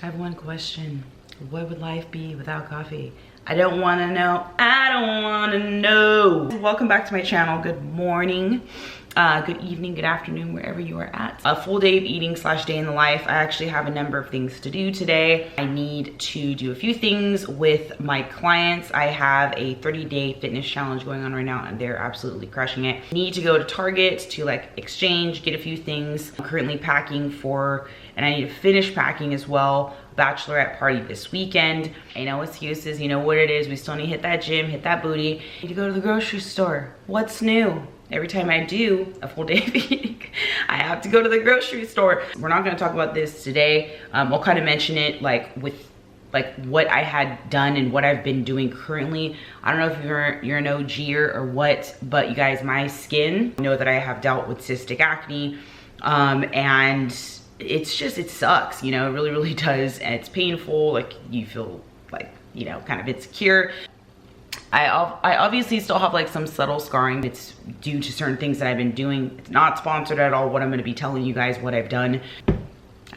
have one question. What would life be without coffee? I don't want to know. I don't want to know. Welcome back to my channel. Good morning, good evening, good afternoon, wherever you are at. A full day of eating / day in the life. I actually have a number of things to do today. I need to do a few things with my clients. I have a 30-day fitness challenge going on right now and they're absolutely crushing it. Need to go to Target to like exchange, get a few things. I'm currently packing for, and I need to finish packing as well, bachelorette party this weekend. I know excuses, you know what it is. We still need to hit that gym, hit that booty. I need to go to the grocery store. What's new? Every time I do a full day of eating, I have to go to the grocery store. We're not gonna talk about this today. I'll kind of mention it like with like what I had done and what I've been doing currently. I don't know if you're an OG'er or what, but you guys, my skin, you know that I have dealt with cystic acne, and it's just, it sucks, you know, it really, really does. And it's painful, like you feel like, you know, kind of insecure. I obviously still have like some subtle scarring. It's due to certain things that I've been doing. It's not sponsored at all what I'm gonna be telling you guys what I've done. I'm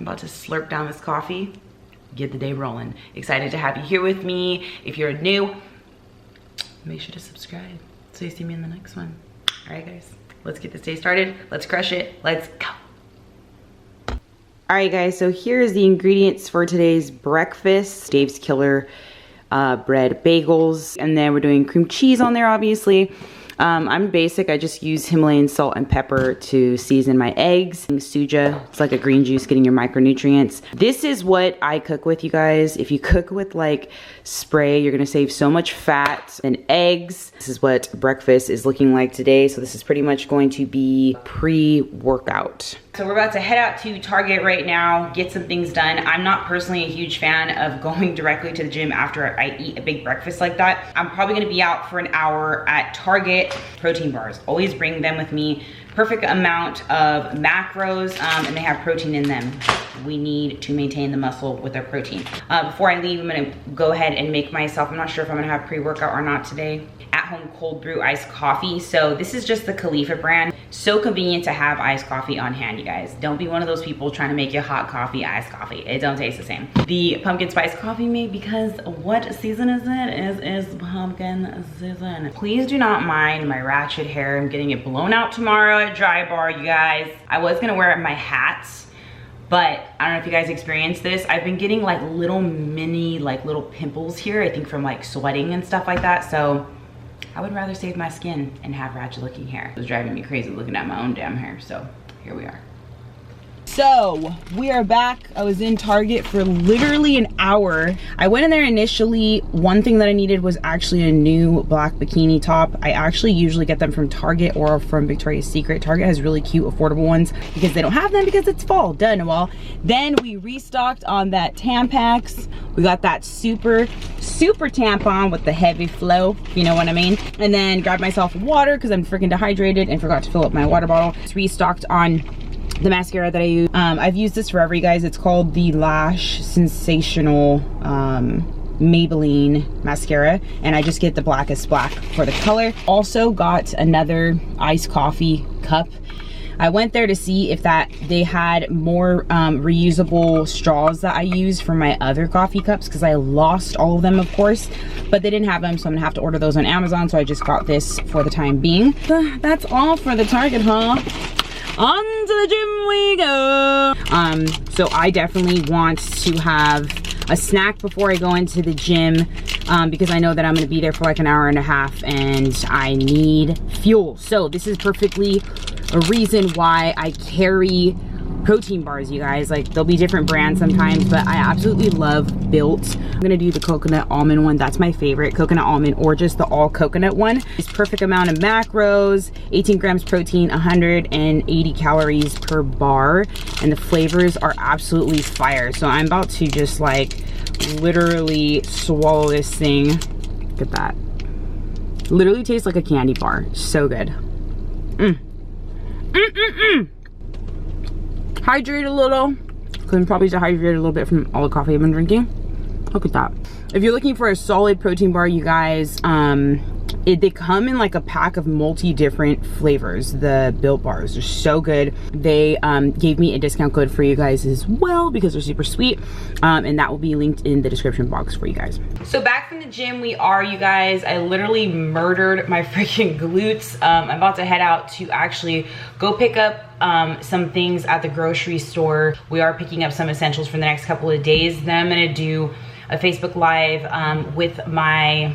about to slurp down this coffee, get the day rolling. Excited to have you here with me. If you're new, make sure to subscribe so you see me in the next one. All right guys, let's get this day started. Let's crush it, let's go. All right guys, so here's the ingredients for today's breakfast. Dave's Killer bread bagels, and then we're doing cream cheese on there obviously. I'm basic, I just use Himalayan salt and pepper to season my eggs. Suja, it's like a green juice, getting your micronutrients. This is what I cook with, you guys. If you cook with like spray, you're gonna save so much fat. And eggs, this is what breakfast is looking like today. So this is pretty much going to be pre-workout. So we're about to head out to Target right now, get some things done. I'm not personally a huge fan of going directly to the gym after I eat a big breakfast like that. I'm probably gonna be out for an hour at Target. Protein bars, always bring them with me. Perfect amount of macros, and they have protein in them. We need to maintain the muscle with our protein. Before I leave, I'm gonna go ahead and make myself, I'm not sure if I'm gonna have pre-workout or not today, at-home cold brew iced coffee. So this is just the Khalifa brand. So convenient to have iced coffee on hand, you guys. Don't be one of those people trying to make your hot coffee iced coffee. It don't taste the same. The pumpkin spice coffee made, because what season is it? Is pumpkin season. Please do not mind my ratchet hair. I'm getting it blown out tomorrow at Dry Bar, you guys. I was gonna wear my hats, but I don't know if you guys experienced this. I've been getting like little mini, like little pimples here, I think from like sweating and stuff like that. So I would rather save my skin and have ratchet looking hair. It was driving me crazy looking at my own damn hair. So here we are. So we are back. I was in Target for literally an hour. I went in there initially. One thing that I needed was actually a new black bikini top. I actually usually get them from Target or from Victoria's Secret. Target has really cute, affordable ones because they don't have them because it's fall. Duh, Noel. Then we restocked on that Tampax. We got that super tampon with the heavy flow, if you know what I mean. And then grabbed myself water because I'm freaking dehydrated and forgot to fill up my water bottle. It's restocked on the mascara that I use. I've used this forever, you guys. It's called the Lash Sensational Maybelline mascara, and I just get the blackest black for the color. Also got another iced coffee cup. I went there to see if they had more reusable straws that I use for my other coffee cups, because I lost all of them, of course, but they didn't have them, so I'm gonna have to order those on Amazon. So I just got this for the time being. That's all for the Target haul. On to the gym we go. So I definitely want to have a snack before I go into the gym, because I know that I'm gonna be there for like an hour and a half and I need fuel. So this is perfectly a reason why I carry protein bars, you guys. Like, there'll be different brands sometimes, but I absolutely love Built. I'm gonna do the coconut almond one. That's my favorite, coconut almond, or just the all coconut one. It's perfect amount of macros, 18 grams protein, 180 calories per bar, and the flavors are absolutely fire. So I'm about to just like literally swallow this thing. Look at that. Literally tastes like a candy bar. So good. Hydrate a little, because I'm probably dehydrated a little bit from all the coffee I've been drinking. Look at that. If you're looking for a solid protein bar, you guys, They come in like a pack of multi-different flavors. The Built Bars are so good. They gave me a discount code for you guys as well because they're super sweet, and that will be linked in the description box for you guys. So back from the gym we are, you guys. I literally murdered my freaking glutes. I'm about to head out to actually go pick up some things at the grocery store. We are picking up some essentials for the next couple of days. Then I'm gonna do a Facebook Live with my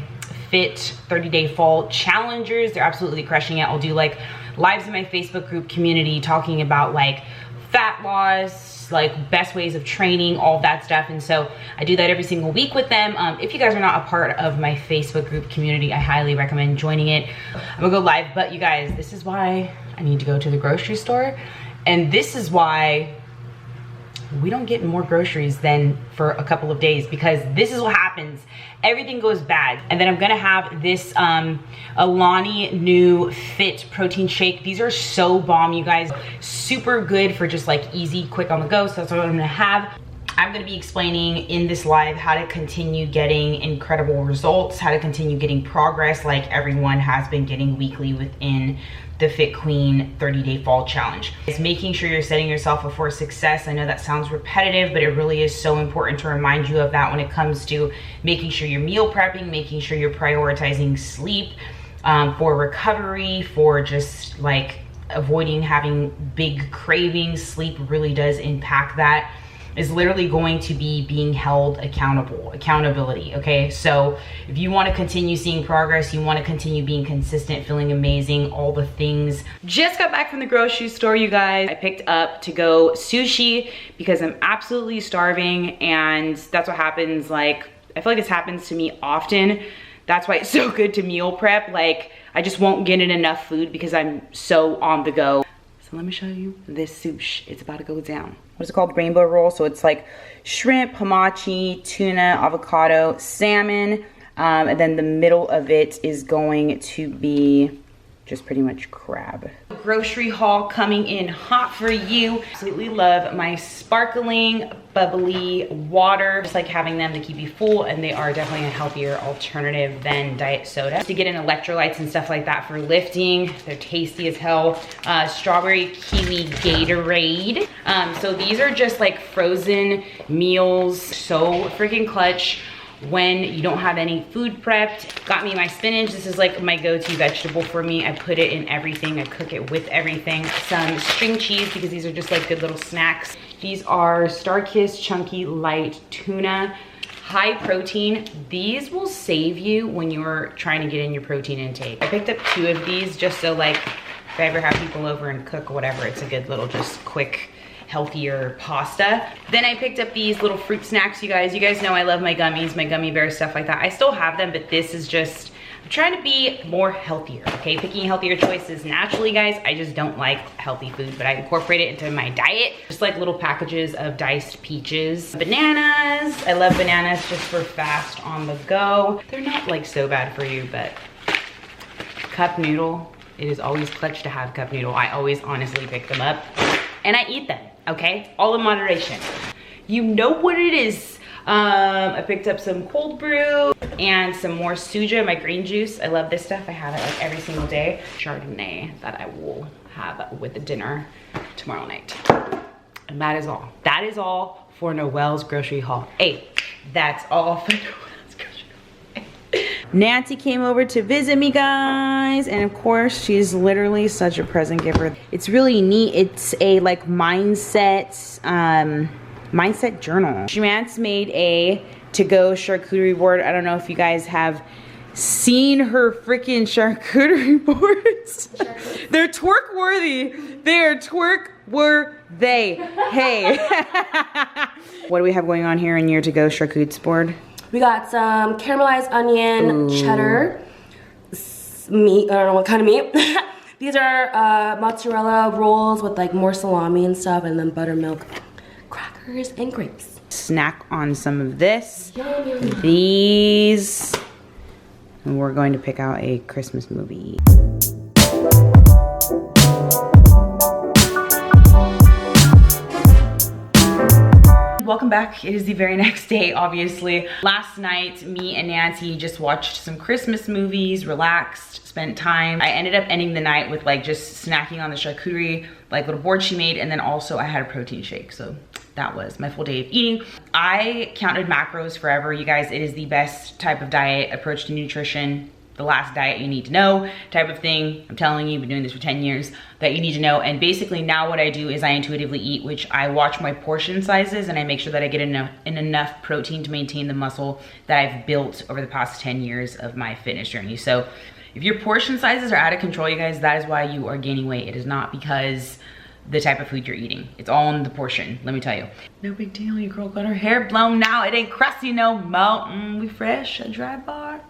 Fit 30-day fall challengers. They're absolutely crushing it. I'll do like lives in my Facebook group community talking about like fat loss, like best ways of training, all that stuff. And so I do that every single week with them. If you guys are not a part of my Facebook group community, I highly recommend joining it. I'm gonna go live, but you guys, this is why I need to go to the grocery store. And this is why we don't get more groceries than for a couple of days, because this is what happens. Everything goes bad. And then I'm gonna have this Alani Nu Fit protein shake. These are so bomb, you guys. Super good for just like easy, quick on the go. So that's what I'm gonna have. I'm gonna be explaining in this live how to continue getting incredible results, how to continue getting progress like everyone has been getting weekly within the Fit Queen 30-day fall challenge. It's making sure you're setting yourself up for success. I know that sounds repetitive, but it really is so important to remind you of that when it comes to making sure you're meal prepping, making sure you're prioritizing sleep for recovery, for just like avoiding having big cravings. Sleep really does impact that. Is literally going to be being held accountability, okay? So if you wanna continue seeing progress, you wanna continue being consistent, feeling amazing, all the things. Just got back from the grocery store, you guys. I picked up to-go sushi because I'm absolutely starving, and that's what happens. Like, I feel like this happens to me often. That's why it's so good to meal prep. Like, I just won't get in enough food because I'm so on the go. So let me show you this sushi. It's about to go down. What is it called? Rainbow roll. So it's like shrimp, hamachi, tuna, avocado, salmon, and then the middle of it is going to be just pretty much crab. Grocery haul coming in hot for you. Absolutely love my sparkling, bubbly water. Just like having them to keep you full, and they are definitely a healthier alternative than diet soda. To get in electrolytes and stuff like that for lifting, they're tasty as hell. Strawberry kiwi Gatorade. So these are just like frozen meals, so freaking clutch when you don't have any food prepped. Got me my spinach. This is like my go-to vegetable for me. I put it in everything. I cook it with everything. Some string cheese because these are just like good little snacks. These are Starkist Chunky Light Tuna. High protein. These will save you when you're trying to get in your protein intake. I picked up 2 of these just so like if I ever have people over and cook or whatever, it's a good little just quick healthier pasta. Then I picked up these little fruit snacks, you guys. You guys know I love my gummies, my gummy bears, stuff like that. I still have them, but this is just, I'm trying to be more healthier, okay? Picking healthier choices naturally, guys. I just don't like healthy food, but I incorporate it into my diet. Just like little packages of diced peaches. Bananas, I love bananas just for fast on the go. They're not like so bad for you, but cup noodle, it is always clutch to have cup noodle. I always honestly pick them up and I eat them. Okay, all in moderation. You know what it is. I picked up some cold brew and some more suja, my green juice. I love this stuff. I have it like every single day. Chardonnay that I will have with the dinner tomorrow night. And that is all. That is all for Noel's grocery haul. Hey, that's all for Noel's grocery haul. Nancy came over to visit me, guys, and of course she's literally such a present giver. It's really neat. It's a like mindset journal. Shemant's made a to-go charcuterie board. I don't know if you guys have seen her freaking charcuterie boards. They're twerk worthy. They are twerk worthy. Hey. What do we have going on here in your to-go charcuterie board? We got some caramelized onion, cheddar, meat, I don't know what kind of meat. These are mozzarella rolls with like more salami and stuff, and then buttermilk, crackers, and grapes. Snack on some of this. Yum, yum, yum. These. And we're going to pick out a Christmas movie. welcome back. It is the very next day, obviously. Last night, me and Nancy just watched some Christmas movies, relaxed, spent time. I ended up ending the night with like just snacking on the charcuterie, like little board she made, and then also I had a protein shake. So that was my full day of eating. I counted macros forever, you guys. It is the best type of diet approach to nutrition. The last diet you need to know type of thing. I'm telling you, I've been doing this for 10 years, that you need to know. And basically now what I do is I intuitively eat, which I watch my portion sizes and I make sure that I get enough protein to maintain the muscle that I've built over the past 10 years of my fitness journey. So if your portion sizes are out of control, you guys, that is why you are gaining weight. It is not because the type of food you're eating. It's all in the portion, let me tell you. No big deal, your girl got her hair blown now. It ain't crusty no more. We fresh, a dry bar.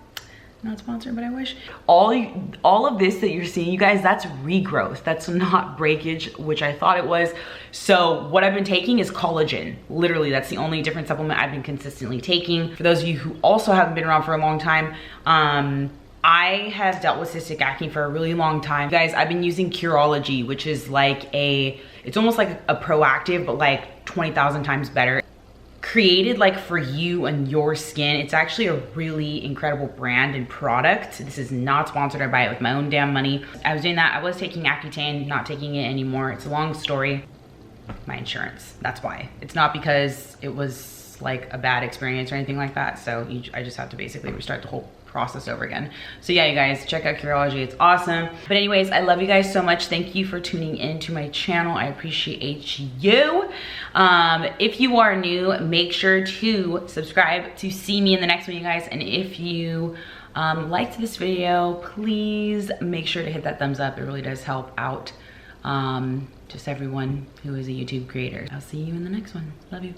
Not sponsored, but I wish. All of this that you're seeing, you guys, that's regrowth. That's not breakage, which I thought it was. So what I've been taking is collagen. Literally, that's the only different supplement I've been consistently taking. For those of you who also haven't been around for a long time, I have dealt with cystic acne for a really long time. Guys, I've been using Curology, which is like it's almost like a proactive, but like 20,000 times better. Created like for you and your skin. It's actually a really incredible brand and product. This is not sponsored. I buy it with my own damn money. I was doing that. I was taking Accutane, not taking it anymore. It's a long story. My insurance, that's why. It's not because it was like a bad experience or anything like that. So I just have to basically restart the whole process over again. So yeah, you guys, check out Curology. It's awesome. But anyways, I love you guys so much. Thank you for tuning into my channel. I appreciate you. If you are new, make sure to subscribe to see me in the next one, you guys. And if you liked this video, please make sure to hit that thumbs up. It really does help out just everyone who is a YouTube creator. I'll see you in the next one. Love you.